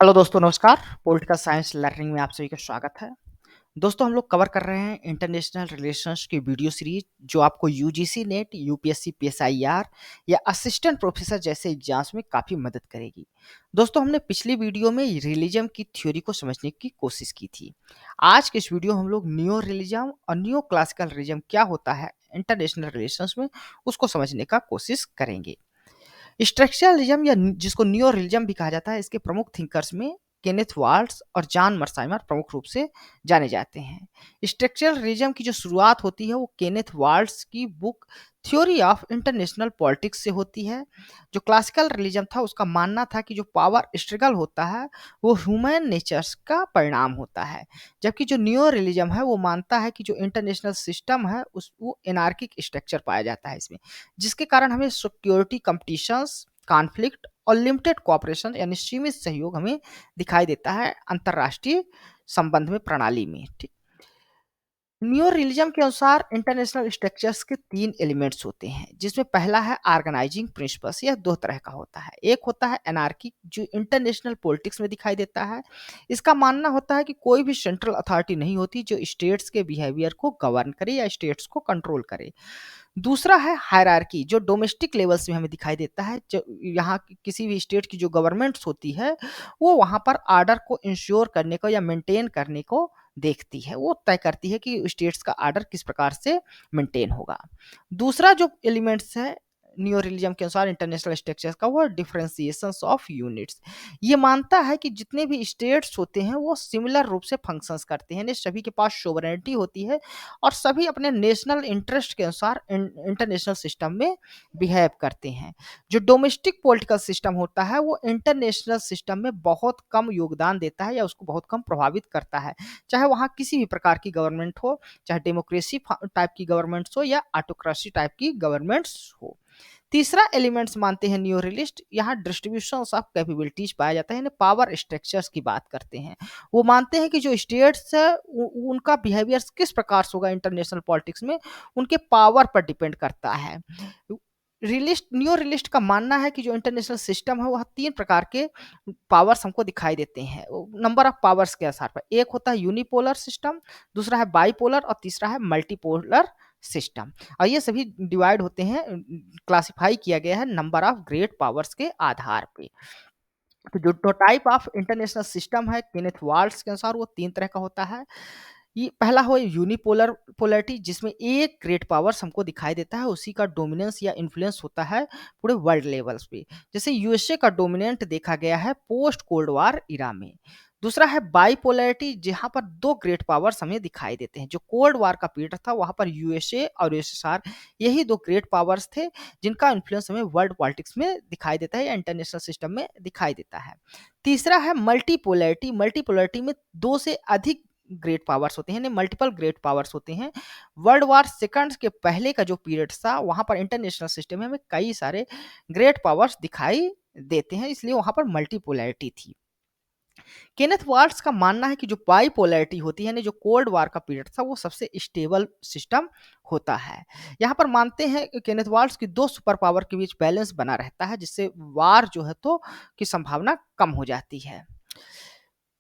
Hello दोस्तों, नमस्कार। Political science learning में आप सभी का स्वागत है। दोस्तों, हम लोग कवर कर रहे हैं इंटरनेशनल रिलेशंस की वीडियो सीरीज जो आपको यूजीसी नेट, यूपीएससी पीएसआईआर या असिस्टेंट प्रोफेसर जैसे एग्जाम्स में काफ़ी मदद करेगी। दोस्तों, हमने पिछली वीडियो में रिलीजन की थ्योरी को समझने की कोशिश की थी। आज के इस वीडियो में हम लोग नियो रिलीजन और नियो क्लासिकल रिलीजन क्या होता है इंटरनेशनल रिलेशंस में, उसको समझने का कोशिश करेंगे। स्ट्रक्चरलिज्म या जिसको नियो रिलिजम भी कहा जाता है, इसके प्रमुख थिंकर्स में केनेथ वाल्ट्स और जॉन मर्साइमर प्रमुख रूप से जाने जाते हैं। स्ट्रक्चरल रिलिजम की जो शुरुआत होती है वो केनेथ वाल्ट्स की book theory of international politics से होती है। जो क्लासिकल रिलिजम था उसका मानना था कि जो पावर स्ट्रगल होता है वो ह्यूमन नेचर्स का परिणाम होता है, जबकि जो नियो रिलिजम है वो मानता है कि जो इंटरनेशनल सिस्टम है उस वो एनार्किक स्ट्रक्चर पाया जाता है इसमें, जिसके कारण हमें सिक्योरिटी कंपटीशंस, कॉन्फ्लिक्ट और लिमिटेड कोऑपरेशन यानी सीमित सहयोग हमें दिखाई देता है अंतरराष्ट्रीय संबंध में प्रणाली में। ठीक। न्यू रिलिजम के अनुसार इंटरनेशनल स्ट्रक्चर्स के तीन एलिमेंट्स होते हैं, जिसमें पहला है ऑर्गेनाइजिंग प्रिंसिपल्स। यह दो तरह का होता है। एक होता है एनार्की, जो इंटरनेशनल पॉलिटिक्स में दिखाई देता है। इसका मानना होता है कि कोई भी सेंट्रल अथॉरिटी नहीं होती जो स्टेट्स के बिहेवियर को गवर्न करे या स्टेट्स को कंट्रोल करे। दूसरा है हायरार्की, जो डोमेस्टिक लेवल्स में हमें दिखाई देता है। जो यहाँ किसी भी स्टेट की जो गवर्नमेंट्स होती है वो वहाँ पर आर्डर को इंश्योर करने को या मेंटेन करने को देखती है, वो तय करती है कि स्टेट्स का आर्डर किस प्रकार से मेंटेन होगा। दूसरा जो एलिमेंट्स है नियो रिलीजन के अनुसार इंटरनेशनल स्ट्रक्चर्स का, वो डिफरेंशिएशन ऑफ यूनिट्स। ये मानता है कि जितने भी स्टेट्स होते हैं वो सिमिलर रूप से फंक्शंस करते हैं, यानी सभी के पास सोवरेनिटी होती है और सभी अपने नेशनल इंटरेस्ट के अनुसार इंटरनेशनल सिस्टम में बिहेव करते हैं। जो डोमेस्टिक पॉलिटिकल सिस्टम होता है वो इंटरनेशनल सिस्टम में बहुत कम योगदान देता है या उसको बहुत कम प्रभावित करता है, चाहे वहाँ किसी भी प्रकार की गवर्नमेंट हो, चाहे डेमोक्रेसी टाइप की गवर्नमेंट्स हो या ऑटोक्रेसी टाइप की गवर्नमेंट्स हो। तीसरा एलिमेंट्स मानते हैं न्यू रिलिस्ट, यहाँ डिस्ट्रीब्यूशन ऑफ कैपेबिलिटीज पाया जाता है, यानी पावर स्ट्रक्चर्स की बात करते हैं। वो मानते हैं कि जो स्टेट्स है उनका बिहेवियर किस प्रकार से होगा इंटरनेशनल पॉलिटिक्स में, उनके पावर पर डिपेंड करता है। रिलिस्ट न्यू रिलिस्ट का मानना है कि जो इंटरनेशनल सिस्टम है वह तीन प्रकार के पावर्स हमको दिखाई देते हैं नंबर ऑफ पावर्स के आधार पर। एक होता है यूनिपोलर सिस्टम, दूसरा है बाइपोलर और तीसरा है मल्टीपोलर सिस्टम। और ये सभी डिवाइड होते हैं, क्लासिफाई किया गया है नंबर ऑफ ग्रेट पावर्स के आधार पे। तो जो टाइप ऑफ इंटरनेशनल सिस्टम है केनेथ वाल्ट्स के अनुसार वो तीन तरह का होता है। ये पहला हो यूनिपोलर पोलैरिटी, जिसमें एक ग्रेट पावर्स हमको दिखाई देता है, उसी का डोमिनेंस या इन्फ्लुएंस होता है पूरे वर्ल्ड लेवल्स पे। जैसे यूएसए का डोमिनेंट देखा गया है पोस्ट कोल्ड वार इरा में। दूसरा है बाइपोलैरिटी, जहां पर दो ग्रेट पावर्स हमें दिखाई देते हैं। जो कोल्ड वार का पीरियड था वहां पर यूएसए और यूएसएसआर, यही दो ग्रेट पावर्स थे जिनका इन्फ्लुएंस हमें वर्ल्ड पॉलिटिक्स में दिखाई देता है या इंटरनेशनल सिस्टम में दिखाई देता है। तीसरा है मल्टीपोलैरिटी। मल्टीपोलैरिटी में दो से अधिक ग्रेट पावर्स होते हैं, यानी मल्टीपल ग्रेट पावर्स होते हैं। वर्ल्ड वार सेकंड के पहले का जो पीरियड था वहां पर इंटरनेशनल सिस्टम में हमें कई सारे ग्रेट पावर्स दिखाई देते हैं, इसलिए वहां पर मल्टीपोलैरिटी थी। केनेथ वाल्ट्स का मानना है कि जो बाइपोलैरिटी होती है, यानी जो कोल्ड वार का पीरियड था, वो सबसे स्टेबल सिस्टम होता है। यहाँ पर मानते हैं केनेथ वाल्ट्स की दो सुपर पावर के बीच बैलेंस बना रहता है, जिससे वार जो है तो की संभावना कम हो जाती है।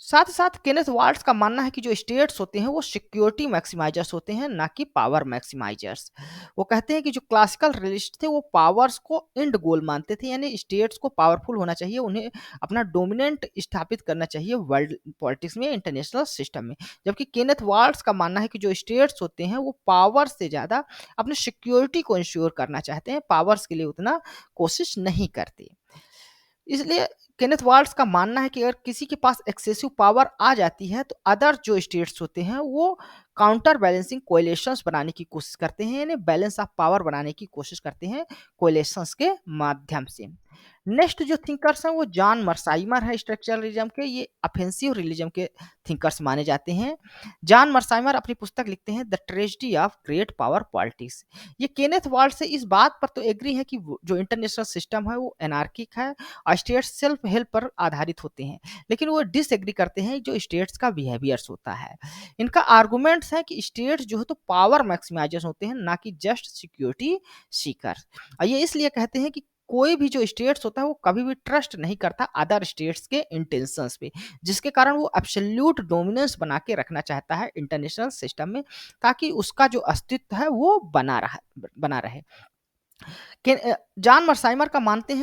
साथ ही साथ केनेथ वाल्ट्स का मानना है कि जो स्टेट्स होते हैं वो सिक्योरिटी मैक्सिमाइजर्स होते हैं, ना कि पावर मैक्सिमाइजर्स। वो कहते हैं कि जो क्लासिकल रियलिस्ट थे वो पावर्स को एंड गोल मानते थे, यानी स्टेट्स को पावरफुल होना चाहिए, उन्हें अपना डोमिनेंट स्थापित करना चाहिए वर्ल्ड पॉलिटिक्स में, इंटरनेशनल सिस्टम में। जबकि केनेथ वाल्ट्स का मानना है कि जो स्टेट्स होते हैं वो पावर से ज़्यादा अपने सिक्योरिटी को इंश्योर करना चाहते हैं, पावर्स के लिए उतना कोशिश नहीं करते। इसलिए केनेथ वाल्ट्स का मानना है कि अगर किसी के पास एक्सेसिव पावर आ जाती है तो अदर जो स्टेट्स होते हैं वो काउंटर बैलेंसिंग कोएलिशंस बनाने की कोशिश करते हैं, यानी बैलेंस ऑफ पावर बनाने की कोशिश करते हैं कोएलिशंस के माध्यम से। नेक्स्ट जो थिंकर्स हैं वो जॉन मर्साइमर है स्ट्रक्चरलिज्म के, ये ऑफेंसिव रिलीजन के थिंकर्स माने जाते हैं। जॉन मर्साइमर अपनी पुस्तक लिखते हैं the tragedy of great power politics. ये केनेथ वाल्ट से इस बात पर तो एग्री है कि जो इंटरनेशनल सिस्टम है वो एनार्किक है और स्टेट्स सेल्फ हेल्प पर आधारित होते हैं, लेकिन वो डिसएग्री करते हैं जो स्टेट्स का बिहेवियर्स होता है। इनका आर्गुमेंट्स है कि स्टेट्स जो है तो पावर मैक्सिमाइजर्स होते हैं, ना कि जस्ट सिक्योरिटी सीकर। और ये इसलिए कहते हैं कि कोई भी जो स्टेट्स होता है वो कभी भी ट्रस्ट नहीं करता अदर स्टेट्स के इंटेंशंस पे, जिसके कारण वो एब्सोल्यूट डोमिनेंस बना के रखना चाहता है इंटरनेशनल सिस्टम में, ताकि उसका जो अस्तित्व है वो बना रहे। जॉन मर्साइमर का मानते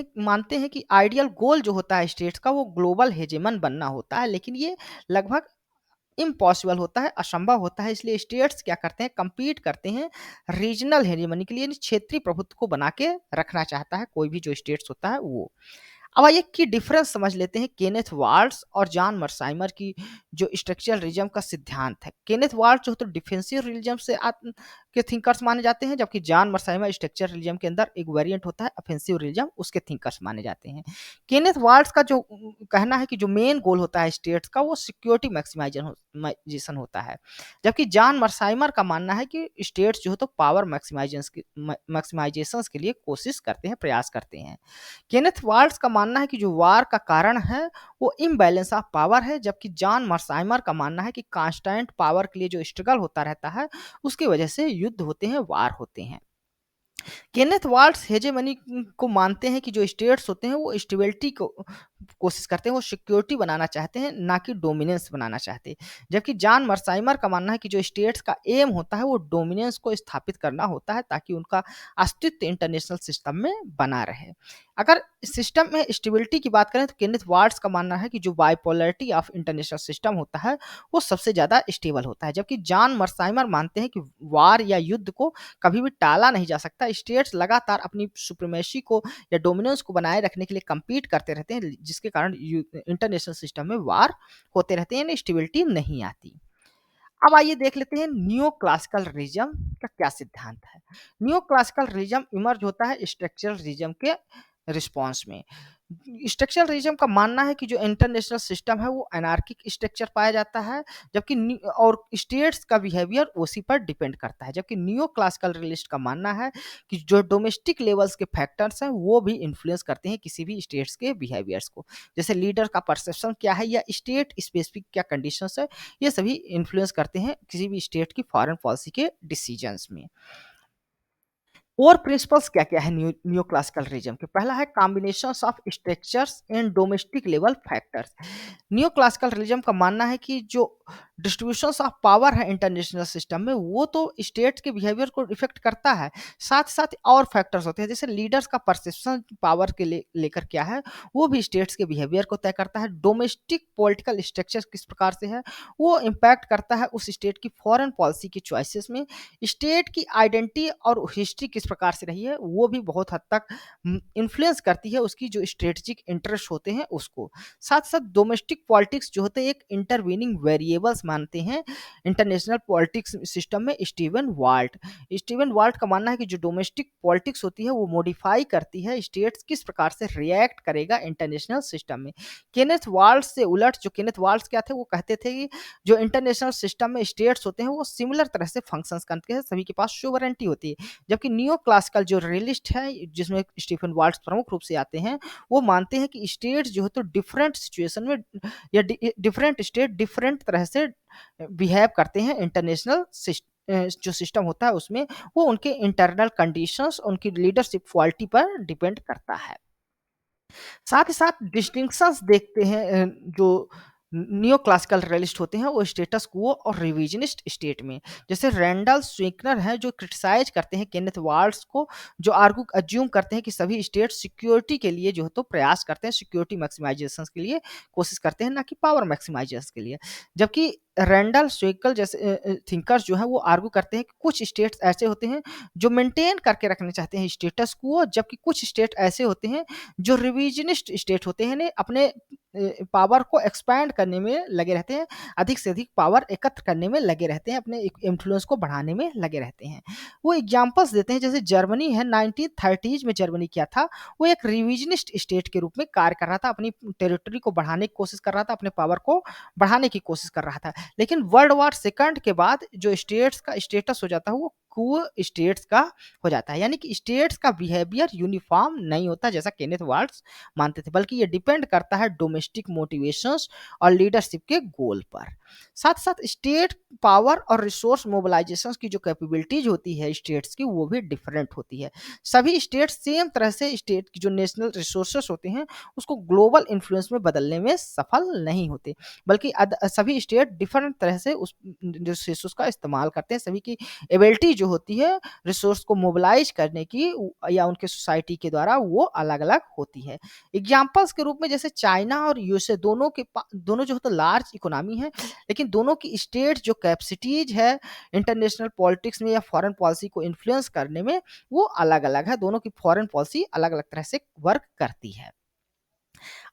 हैं कि आइडियल गोल जो होता है स्टेट्स का वो ग्लोबल हेजेमन बनना होता है, लेकिन ये लगभग इम्पॉसिबल होता है, असंभव होता है। इसलिए स्टेट्स क्या करते हैं, compete करते हैं रीजनल हेजेमनी के लिए, यानी क्षेत्रीय प्रभुत्व को बना के रखना चाहता है कोई भी जो स्टेट्स होता है वो। अब आइए की डिफरेंस समझ लेते हैं केनेथ वाल्ट्ज और जॉन मर्साइमर की जो स्ट्रक्चरल रिजम का सिद्धांत है। केनेथ वाल्ट्ज जो तो डिफेंसिव रिजम से के थिंकर्स माने जाते हैं, जबकि जॉन मर्साइमर स्ट्रक्चरल रिजम के अंदर एक वेरिएंट होता है ऑफेंसिव रिजम, उसके थिंकर्स माने जाते हैं। केनेथ वाल्ट्ज का जो कहना है कि जो मेन गोल होता है स्टेट्स का वो सिक्योरिटी मैक्सिमाइजेशन होता है, जबकि जॉन मर्साइमर का मानना है कि स्टेट्स जो है तो पावर मैक्सिमाइजेशन के लिए कोशिश करते हैं, प्रयास करते हैं। केनेथ वाल्ट्ज का मानना है कि जो वार का कारण है वो इम्बैलेंस ऑफ पावर है, जबकि जॉन मर्साइमर का मानना है कि कांस्टेंट पावर के लिए जो स्ट्रगल होता रहता है उसकी वजह से युद्ध होते हैं, वार होते हैं। केनेथ वाल्ट्स हेजेमनी को मानते हैं कि जो स्टेट्स होते हैं वो स्टेबिलिटी को कोशिश करते हैं, वो सिक्योरिटी बनाना चाहते हैं, ना कि डोमिनेंस बनाना चाहते हैं। जबकि जॉन मर्साइमर का मानना है कि जो स्टेट्स का एम होता है वो डोमिनेंस को स्थापित करना होता है, ताकि उनका अस्तित्व इंटरनेशनल सिस्टम में बना रहे। अगर सिस्टम में स्टेबिलिटी की बात करें तो केनेथ वाल्ट्स का मानना है कि जो बाइपोलरिटी ऑफ इंटरनेशनल सिस्टम होता है वो सबसे ज़्यादा स्टेबल होता है, जबकि जॉन मर्साइमर मानते हैं कि वार या युद्ध को कभी भी टाला नहीं जा सकता। स्टेट्स लगातार अपनी सुप्रीमेसी को या डोमिनेंस को बनाए रखने के लिए compete करते रहते हैं, जिसके कारण इंटरनेशनल सिस्टम में वार होते रहते हैं, स्टेबिलिटी नहीं आती। अब आइए देख लेते हैं नियो क्लासिकल रिजम का क्या सिद्धांत है। नियो क्लासिकल रिजम इमर्ज होता है स्ट्रक्चरल रिजम के रिस्पॉन्स में। स्ट्रक्चरल रिजम का मानना है कि जो इंटरनेशनल सिस्टम है वो एनार्किक स्ट्रक्चर पाया जाता है, जबकि और स्टेट्स का बिहेवियर उसी पर डिपेंड करता है। जबकि नियो क्लासिकल रियलिस्ट का मानना है कि जो डोमेस्टिक लेवल्स के फैक्टर्स हैं वो भी इन्फ्लुएंस करते हैं किसी भी स्टेट्स के बिहेवियर्स को, जैसे लीडर का परसेप्शन क्या है या स्टेट स्पेसिफिक क्या कंडीशंस है, ये सभी इन्फ्लुएंस करते हैं किसी भी स्टेट की फॉरेन पॉलिसी के डिसीजंस में। कोर प्रिंसिपल्स क्या-क्या है न्यू क्लासिकल रिजम के? पहला है combinations of structures and domestic level factors. New classical regime का मानना है कि जो डिस्ट्रीब्यूशंस ऑफ पावर है इंटरनेशनल सिस्टम में वो तो स्टेट्स के बिहेवियर को इफेक्ट करता है, साथ-साथ और फैक्टर्स होते हैं, जैसे लीडर्स का परसेप्शन पावर के लेकर क्या है, वो भी स्टेट्स के बिहेवियर को तय करता है। डोमेस्टिक पॉलिटिकल स्ट्रक्चर किस प्रकार से है, वो इम्पैक्ट करता है उस स्टेट की फॉरेन पॉलिसी की चॉइसेस में। स्टेट की आइडेंटिटी और हिस्ट्री किस प्रकार से रही है वो भी बहुत हद तक इन्फ्लुएंस करती है उसकी जो स्ट्रेटेजिक इंटरेस्ट होते हैं उसको। साथ साथ डोमेस्टिक पॉलिटिक्स जो होते हैं एक इंटरवीनिंग वेरिएबल्स मानते हैं इंटरनेशनल पॉलिटिक्स सिस्टम में स्टीवन वाल्ट का मानना है कि जो डोमेस्टिक पॉलिटिक्स होती है वो मॉडिफाई करती है स्टेट्स किस प्रकार से रिएक्ट करेगा इंटरनेशनल सिस्टम में। केनेथ वाल्ट से उलट, जो केनेथ वाल्ट क्या थे वो कहते थे कि जो इंटरनेशनल सिस्टम में स्टेट्स होते हैं वो सिमिलर तरह से फंक्शंस करते हैं, सभी के पास सोवरेंटी होती है। जबकि नियो क्लासिकल जो रियलिस्ट है जिसमें स्टीफन वाल्ट्ज प्रमुख रूप से आते हैं, वो मानते हैं कि स्टेट्स जो है तो डिफरेंट सिचुएशन में या डिफरेंट स्टेट डिफरेंट तरह से बिहेव करते हैं इंटरनेशनल जो सिस्टम होता है उसमें, वो उनके इंटरनल कंडीशंस उनकी लीडरशिप क्वालिटी पर डिपेंड करता है। साथ ही साथ डिस्टिंक्शंस देखते हैं जो नियो क्लासिकल रियलिस्ट होते हैं वो स्टेटस क्वो और रिविजनिस्ट स्टेट में, जैसे रैंडल स्विकनर हैं जो क्रिटिसाइज करते हैं केनेथ वाल्ट्ज को, जो आर्गू अज्यूम करते हैं कि सभी स्टेट सिक्योरिटी के लिए जो है तो प्रयास करते हैं, सिक्योरिटी मैक्सिमाइजेशन के लिए कोशिश करते हैं, ना कि पावर मैक्सिमाइजेशन के लिए। जबकि रैंडल स्विकल जैसे थिंकर्स जो है वो आर्गू करते हैं कि कुछ स्टेट्स ऐसे होते हैं जो मेंटेन करके रखना चाहते हैं स्टेटस क्वो, जबकि कुछ स्टेट ऐसे होते हैं जो रिविजनिस्ट स्टेट होते हैं, अपने पावर को एक्सपैंड करने में लगे रहते हैं, अधिक से अधिक पावर एकत्र करने में लगे रहते हैं, अपने इन्फ्लुएंस को बढ़ाने में लगे रहते हैं। वो एग्जांपल्स देते हैं, जैसे जर्मनी है 1930s में जर्मनी क्या था, वो एक रिविजनिस्ट स्टेट के रूप में कार्य कर रहा था, अपनी टेरिटरी को बढ़ाने की कोशिश कर रहा था, अपने पावर को बढ़ाने की कोशिश कर रहा था। लेकिन वर्ल्ड वॉर सेकंड के बाद जो स्टेट्स का स्टेटस हो जाता है वो को स्टेट्स का हो जाता है, यानी कि स्टेट्स का बिहेवियर यूनिफॉर्म नहीं होता जैसा केनेथ वाल्ट्ज मानते थे, बल्कि ये डिपेंड करता है डोमेस्टिक मोटिवेशंस और लीडरशिप के गोल पर। साथ साथ स्टेट पावर और रिसोर्स मोबिलाइजेशन की जो कैपेबिलिटीज होती है स्टेट्स की, वो भी डिफरेंट होती है। सभी स्टेट सेम तरह से स्टेट की जो नेशनल रिसोर्सेस होते हैं उसको ग्लोबल इन्फ्लुएंस में बदलने में सफल नहीं होते, बल्कि सभी स्टेट डिफरेंट तरह से उस रिसोर्स का इस्तेमाल करते हैं। सभी की एबिलिटी जो होती है रिसोर्स को मोबिलाइज करने की या उनके सोसाइटी के द्वारा, वो अलग अलग होती है। एग्जाम्पल्स के रूप में जैसे चाइना और यूएसए, दोनों जो होता लार्ज इकोनॉमी है, लेकिन दोनों की स्टेट जो कैपेसिटीज है इंटरनेशनल पॉलिटिक्स में या फॉरेन पॉलिसी को इन्फ्लुएंस करने में, वो अलग अलग है। दोनों की फॉरेन पॉलिसी अलग अलग तरह से वर्क करती है।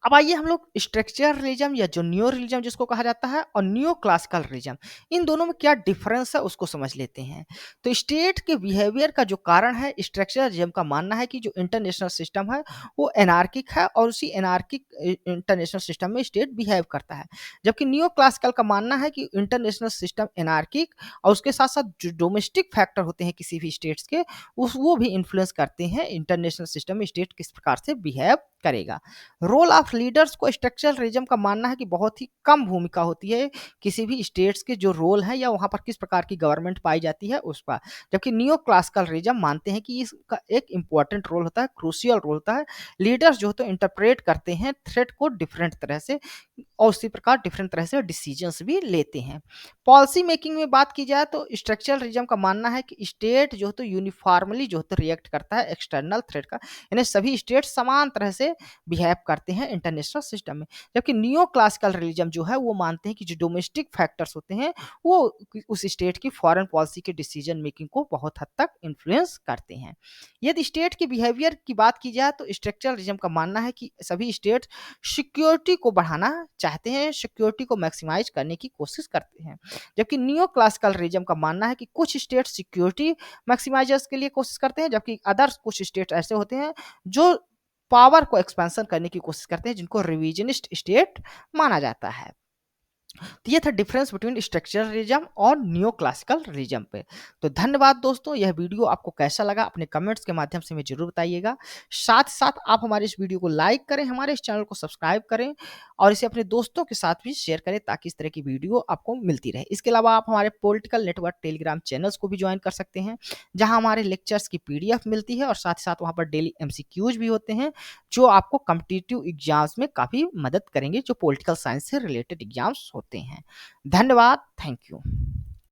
अब आइए हम लोग स्ट्रक्चर रिलीजन या जो न्यो रिलीजन जिसको कहा जाता है और न्यो क्लासिकल रिलीजन, इन दोनों में क्या डिफरेंस है उसको समझ लेते हैं। तो स्टेट के बिहेवियर का जो कारण है, स्ट्रक्चर रिलीजन का मानना है कि जो इंटरनेशनल सिस्टम है वो एनार्किक है और उसी एनार्किक इंटरनेशनल सिस्टम में स्टेट बिहेव करता है। जबकि न्यो क्लासिकल का मानना है कि इंटरनेशनल सिस्टम एनार्किक और उसके साथ साथ जो डोमेस्टिक फैक्टर होते हैं किसी भी स्टेट्स के, उस वो भी इन्फ्लुएंस करते हैं इंटरनेशनल सिस्टम में स्टेट किस प्रकार से बिहेव करेगा। रोल ऑफ लीडर्स को स्ट्रक्चरल रिजम का मानना है कि बहुत ही कम भूमिका होती है किसी भी स्टेट्स के जो रोल है या वहां पर किस प्रकार की गवर्नमेंट पाई जाती है उस पर। जबकि नियो क्लासिकल रिजम मानते हैं कि इसका एक इंपॉर्टेंट रोल होता है, क्रूशियल रोल होता है। लीडर्स जो होते हैं इंटरप्रेट करते हैं थ्रेट को डिफरेंट तरह से और उसी प्रकार डिफरेंट तरह से डिसीजंस भी लेते हैं। पॉलिसी मेकिंग में बात की जाए तो स्ट्रक्चरल रिजम का मानना है कि स्टेट जो है तो यूनिफॉर्मली जो है रिएक्ट करता है एक्सटर्नल थ्रेट का, यानी सभी स्टेट समान तरह से बिहेव करते हैं इंटरनेशनल सिस्टम में। जबकि नियो क्लासिकल रिलीजन जो है वो मानते हैं कि जो डोमेस्टिक फैक्टर्स होते हैं वो उस स्टेट की फॉरेन पॉलिसी के डिसीजन मेकिंग को बहुत हद तक इन्फ्लुएंस करते हैं। यदि स्टेट की बिहेवियर की बात की जाए तो स्ट्रक्चरल रिजम का मानना है कि सभी स्टेट सिक्योरिटी को बढ़ाना चाहते हैं, सिक्योरिटी को मैक्सिमाइज करने की कोशिश करते हैं। जबकि नियो क्लासिकल रिजम का मानना है कि कुछ स्टेट सिक्योरिटी मैक्सिमाइजर्स के लिए कोशिश करते हैं, जबकि अदर्स कुछ स्टेट ऐसे होते हैं जो पावर को एक्सपेंशन करने की कोशिश करते हैं, जिनको रिविजनिस्ट स्टेट माना जाता है। तो ये था डिफरेंस बिटवीन स्ट्रक्चरल रिलीजन और न्यो क्लासिकल रिलीजन पे। तो धन्यवाद दोस्तों, यह वीडियो आपको कैसा लगा अपने कमेंट्स के माध्यम से हमें जरूर बताइएगा। साथ साथ आप हमारे इस वीडियो को लाइक करें, हमारे इस चैनल को सब्सक्राइब करें और इसे अपने दोस्तों के साथ भी शेयर करें ताकि इस तरह की वीडियो आपको मिलती रहे। इसके अलावा आप हमारे पॉलिटिकल नेटवर्क टेलीग्राम चैनल्स को भी ज्वाइन कर सकते हैं, जहां हमारे लेक्चर्स की पीडीएफ मिलती है और साथ ही साथ वहां पर डेली एमसीक्यूज भी होते हैं जो आपको कॉम्पिटिटिव एग्जाम्स में काफी मदद करेंगे, जो पॉलिटिकल साइंस से रिलेटेड एग्जाम्स होते हैं। धन्यवाद, थैंक यू।